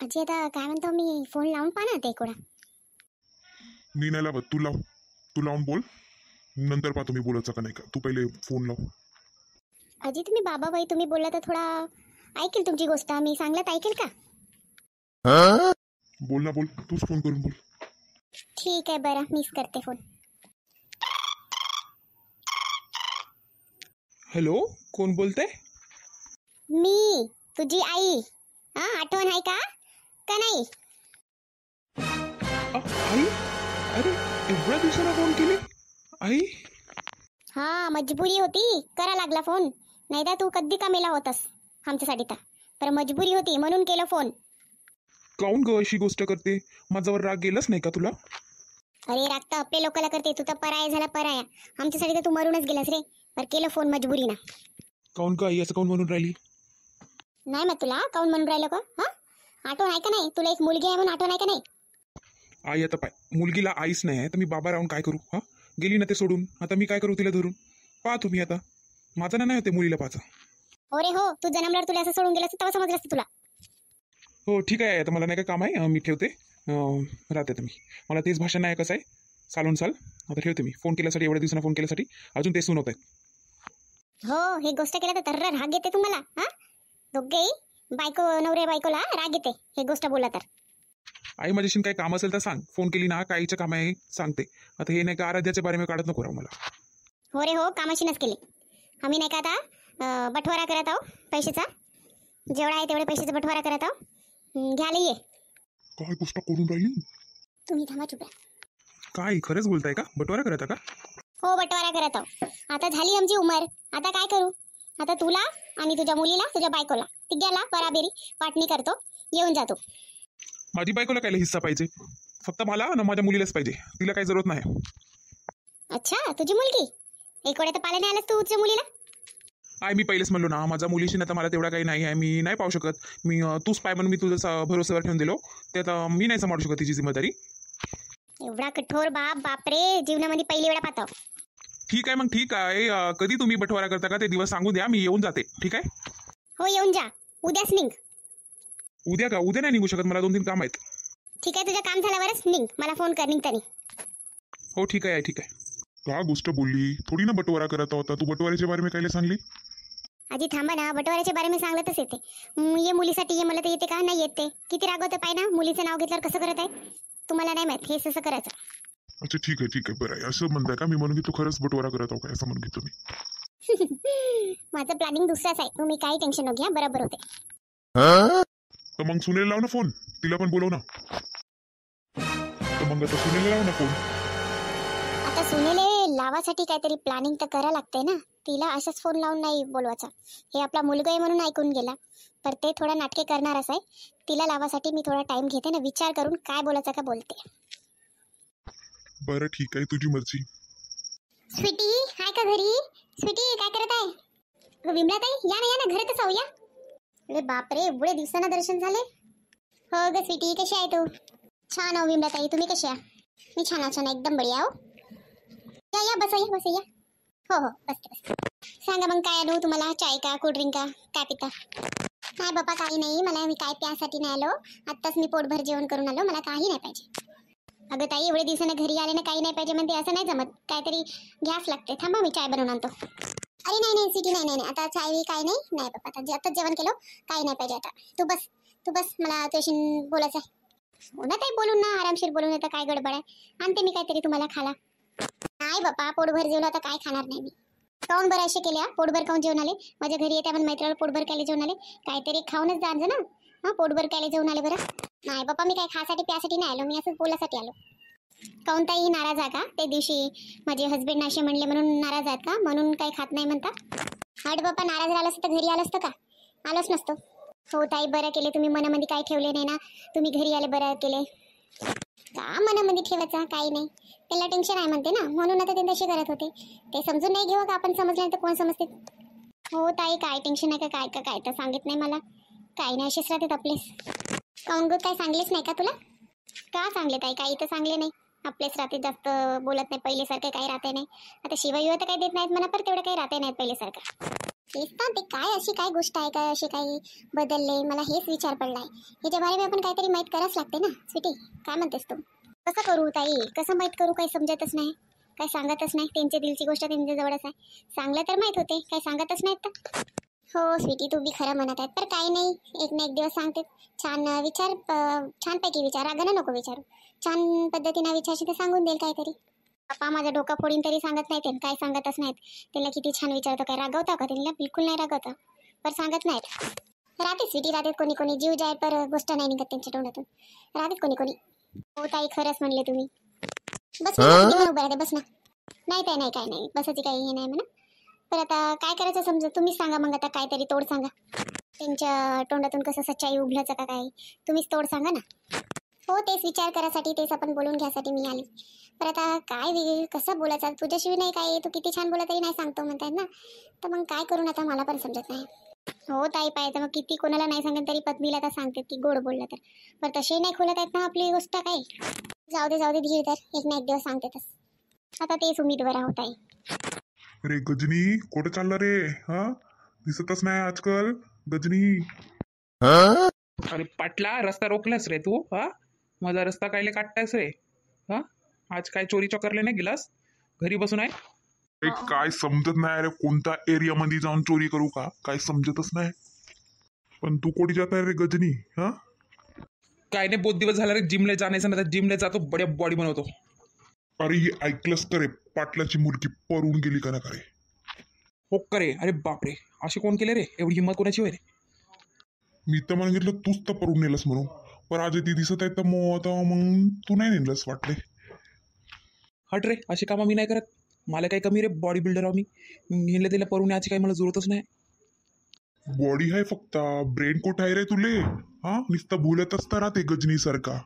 अजी आता काय म्हणतो मी फोन लावून पाहा ना ते कोणा. मी नाही लावत, तू लाव. तू लावून बोल, नंतर पाहतो मी बोलायचं का नाही का. तू पहिले फोन लाव. अजी तुम्ही बाबा बाई तुम्ही बोलला तर थोडा ऐकेल तुमची गोष्ट, मी सांगल्यात ऐकेल का? बोल ना, बोल. तूच फोन करून बोल. ठीक आहे बरं, मीच करते फोन. हॅलो, कोण बोलते? मी तुझी आई. हा, आठवण आहे का का नाही? आई? अरे एवढ्या दिवसाला फोन केली आई? हा, मजबुरी होती, करा लागला फोन. नाही तर तू कधी का मेला होतास आमच्यासाठी. तर मजबुरी होती म्हणून केलं फोन. काऊन ग अशी गोष्ट करते? माझ्यावर राग गेलाच नाही का तुला? अरे राग तर आपल्या लोकांना करते, तू तर पराया झाला पराया. आमच्यासाठी तर तू मरूनच गेलास रे. पर केलं फोन मजबुरी ना. काऊन का आई असं काऊन म्हणून राहिली? नाही मग तुला काऊन म्हणून राहिलं का? हा, आठवण आहे का नाही? तुला एक मुलगी आहे म्हणून आठवण आहे का नाही? आई आता पाय, मुलगीला आईच नाही आहे तर मी बाबा राहून काय करू? हा, गेली ना ते सोडून, आता मी काय करू तिला धरून? पहा तुम्ही आता, माझा नाही होते मुलीला पाचा. अरे हो, तू जन्मल्यावर तुला असं सोडून गेलास तेव्हा समजलं असतं तुला. हो ठीक आहे, आता मला नाही काय काम आहे, मी ठेवते. राहते आता मी. मला तेच भाषण नाही कसं आहे, चालून चाल. आता ठेवते मी. फोन केल्यासाठी, एवढ्या दिवसांना फोन केल्यासाठी अजून ते सुनवत आहेत. हो, हे गोष्ट केलं तर राग येते तुम्हाला. हा, दोघेही बायको नवरे बायकोला राग येते हे गोष्ट बोला तर. आई माझ्याशी काही काम असेल तर सांग, फोन केली ना, काहीचं काम आहे सांगते. आता हे नाही का आराध्याच्या बारे में काढत नको राहू मला. हो रे हो, कामाशी नच केली आम्ही. नाही का आता बटवारा करत आहो पैशाचा, जेवढा आहे तेवढे पैशाचा बटवारा करत आहो. घ्यायला ये. काय गोष्ट करून राहिली? तुम्ही थांबा, चुप राहा. काय खरंच बोलताय का? बटवारा करता का? हो, बटवारा करत आहो. आता झाली आमची उमर, आता काय करू? आता तुला आणि तुझ्या मुलीला, तुझ्या बायकोला तिघ्याला बराबरी वाटणी करतो. येऊन जातो. माझी बायकोला काय हिस्सा पाहिजे? फक्त मला ना माझ्या मुलीलाच पाहिजे, तिला काही जरूरत नाही. अच्छा, तुझी मुलगी एक वेळा तर पाल्याने आलास तू तुझ्या मुलीला. आई मी पहिलेच म्हणलो ना, माझ्या मुलीशी ना तर मला तेवढा काही नाही आहे, मी नाही पाहू शकत. मी तूच पाय म्हणून मी तुझं भरोश्यावर ठेवून दिलो, ते आता मी नाही सांभाळू शकत तिची जिम्मेदारी. एवढा कठोर बाप? बापरे, जीवनामध्ये पहिली वेळा पाहतो. ठीक आहे मग, ठीक आहे. कधी तुम्ही बटवारा करता का ते दिवस सांगू द्या, मी येऊन जाते. ठीक आहे? हो, येऊन जा. उद्याच निघ. उद्या का? उद्या नाही निघू शकत, मला 2-3 काम आहेत. ठीक आहे, तुझं काम झाल्यावरच निघ, मला फोन कर निघतानी. हो ठीक आहे, ठीक आहे. का गोष्ट बोलली? थोडी ना बटवारा करत होता. तू बटवाऱ्याच्या बारे में काय सांगली? आजी थांबा ना, बटवाऱ्याच्या बारे में सांगतच येते. ये मुलीसाठी ये, मला तर येते का नाही येते. किती रागवते पाय ना, मुलीचं नाव घेतल्यावर कसं करत आहे. तुम्हाला नाही माहित हे कसं करायचं. अच्छा ठीक आहे, ठीक आहे, बरं आहे. असं म्हणताय का? मी म्हणून की तू खरंच बटवारा करत आहो काय असं म्हणून घेतो मी. माझं प्लॅनिंग दुसराच आहे, तुम्ही काही टेन्शन नको घ्या, बरोबर होते. तर मग सुनेला लाव ना फोन, तिला पण बोलव ना. तर मग आता सुनेला लाव ना फोन. आता सुनेले लावासाठी काहीतरी प्लॅनिंग तर करा लागते ना. तिला असाच फोन लावून नाही बोलवायचा. हे आपला मुलगा आहे म्हणून ऐकून गेला, पर ते थोडा नाटके करणारच आहे. तिला लावासाठी मी थोडा टाइम घेते ना, विचार करून काय बोलायचं का बोलते. बरं ठीक आहे, तुझी मर्जी. स्वीटी हाय का घरी? स्वीटी काय करत आहे? विमलाताई या ना घरातच आहो या. अरे बापरे, एवढे दिवसांना दर्शन झाले. हो ग स्वीटी, कशी आहे तू? छान हो विमलाताई, तुम्ही कशी आहे? मी छान छान एकदम बढिया हो. या या बसा, या बसा, या. हो हो बस. सांगा मग काय आणू तुम्हाला? चाय का कोल्ड्रिंक का काय पिता? नाही बाबा काही नाही, मला मी काय प्यासाठी नाही आलो. आत्ताच मी पोटभर जेवण करून आलो, मला काही नाही पाहिजे. अगं ताई, एवढे दिवसानं घरी आले ना, काही नाही पाहिजे म्हणते असं नाही जमत. काहीतरी घ्यास लागते. थांबा मी चाय बनवून आणतो. अरे नाही सिटी नाही, आता चाय काय नाही बाबा, आता जेवण केलं, काही नाही पाहिजे आता. तू बस मला तुझ्याशी बोलायचं आहे. हो ना ताई, बोलून ना, आरामशीर बोलून येतं, काय गडबड आहे. आणते मी काहीतरी तुम्हाला खाला. नाही बाबा, पोटभर जेवलं आता काय खाणार नाही मी. काऊन बरं असे केल्या? पोटभर खाऊन जेवण आले माझ्या घरी, येते आपण मैत्रीला पोटभर कायले जेवण आले. काहीतरी खाऊनच जाणं ना. हा, पोटभर कायले जेवण आले बरं? नाही बाबा, मी काय खासाठी प्यासाठी नाही आलो, मी असंच बोलासाठी आलो. काऊन ताई नाराज आहे का? त्या दिवशी माझे हस्बंड असे म्हणले म्हणून नाराज आहेत का? म्हणून काही खात नाही म्हणता? हट बाप्पा, नाराज झालं असतं तर घरी आलं असतं का? आलोच नसतो. हो ताई, बरं केले तुम्ही, मनामध्ये काही ठेवले नाही ना. तुम्ही घरी आले, बरं केले. का मनामध्ये ठेवायचं? काही नाही, त्याला टेन्शन आहे म्हणते ना, म्हणून आता ते तसे करत होते. ते समजून नाही घेऊ का? आपण समजलं तर कोण समजते? हो ताई, काय टेन्शन आहे का? काय तर सांगित नाही मला. काही नाही, असेच राहतात आपलेच. काऊन गो, काय सांगलेच नाही का तुला? का सांगले ताई? काही तर सांगले नाही. आपलेच राहते, जास्त बोलत नाही पहिल्यासारखं काही राहते नाही. आता शिवाय तर काही देत नाहीत म्हणा, पर तेवढं काही राहते नाहीत पहिल्यासारखं. तेच ना, ते काय अशी काय गोष्ट आहे काय अशी काही बदलले, मला हेच विचार पडलाय. ह्याच्या बारे में आपण काहीतरी माहीत करावंच लागते ना स्वीटी. काय म्हणतेस तू? कसं करू ताई, कसं माहीत करू, काही समजतच नाही, काही सांगतच नाही. त्यांच्या दिलची गोष्ट त्यांच्या जवळच आहे. सांगलं तर माहीत होते, काही सांगतच नाहीत तर. हो स्वीटी, तू बी खरं म्हणत आहे. तर काही नाही, एक ना एक दिवस सांगते. छान विचार, छानपैकी विचार, रागानं नको विचारू. छान पद्धतीनं विचारशी तर सांगून देईल काहीतरी. पप्पा माझा डोका फोडीन तरी सांगत नाहीत, काय सांगतच नाहीत. त्याला किती छान विचारतो, काय रागवता का त्यांना? बिलकुल नाही रागवता, पण सांगत नाहीत. राहते स्वीटी, राहते कोणी कोणी, जीव जाय पर गोष्ट नाही निघत त्यांच्या तोंडातून. राहते कोणी कोणी. हो ताई, खरंच म्हणले तुम्ही. बस ना, किती पण उभं राहते, बस ना. नाही ताई, नाही, काय नाही, बसायची काही हे नाही म्हणा. तर आता काय करायचं समजा, तुम्हीच सांगा मग. आता काहीतरी तोड सांगा. त्यांच्या तोंडातून कसं सच्चाई उघलायचं का काय, तुम्हीच तोड सांगा ना. हो तेच विचार करायसाठी, तेच आपण बोलून घ्यासाठी मी आली. पण आता काय कसं बोलायचं तुझ्याशिवाय नाही, काय तू किती छान बोलत तरी नाही सांगतो म्हणतायत ना. तर मग काय करून आता मला पण समजत नाही. हो ताई, पाहिजे मग किती कोणाला नाही सांगत तरी पत्नीला तर सांगते की गोड बोललं तर. पण तसे नाही खोलत आहेत ना आपली गोष्ट काय. जाऊ दे धीर तर, एक ना एक दिवस सांगतेच. आता तेच उमेदवार आहोत ताई. अरे गजनी, कुठं चालला रे? हा, दिसतच नाही आजकाल गजनी. अरे पाटला, रस्ता रोखलास रे तू? हा, माझा रस्ता कायले काटतायस रे? हा, आज काय चोरी चकरले नाही गेलास? घरी बसून आहे? अरे काय समजत नाही रे, कोणत्या एरिया मध्ये जाऊन चोरी करू का, काय समजतच नाही. पण तू कोणी जात आहे रे गजनी? हा, काय नाही, बहुत दिवस झाला रे जिमला जाण्याचं ना. जिमला जातो, बड्या बॉडी बनवतो. अरे हे ऐकलंस का रे, पाटलाची मुलगी पळून गेली का ना का रे? हो का रे? अरे बापरे, असे कोण केले रे? एवढी हिंमत कोणाची होय रे? मी तर म्हणून तूच तर पळून नेलस म्हणून. पण आज ती दिसत आहे तर मग आता मग तू नाही नेलस वाटले. हट रे, अशी कामं मी नाही करत. मला काय कमी रे, बॉडी बिल्डर आहो मी. हिंडले तिला परून याची काही मला जरूरतच नाही. बॉडी आहे फक्त, ब्रेन कोट आहे रे तुले. हा, नुसतं बोलत असता राहते गजनी सारखा.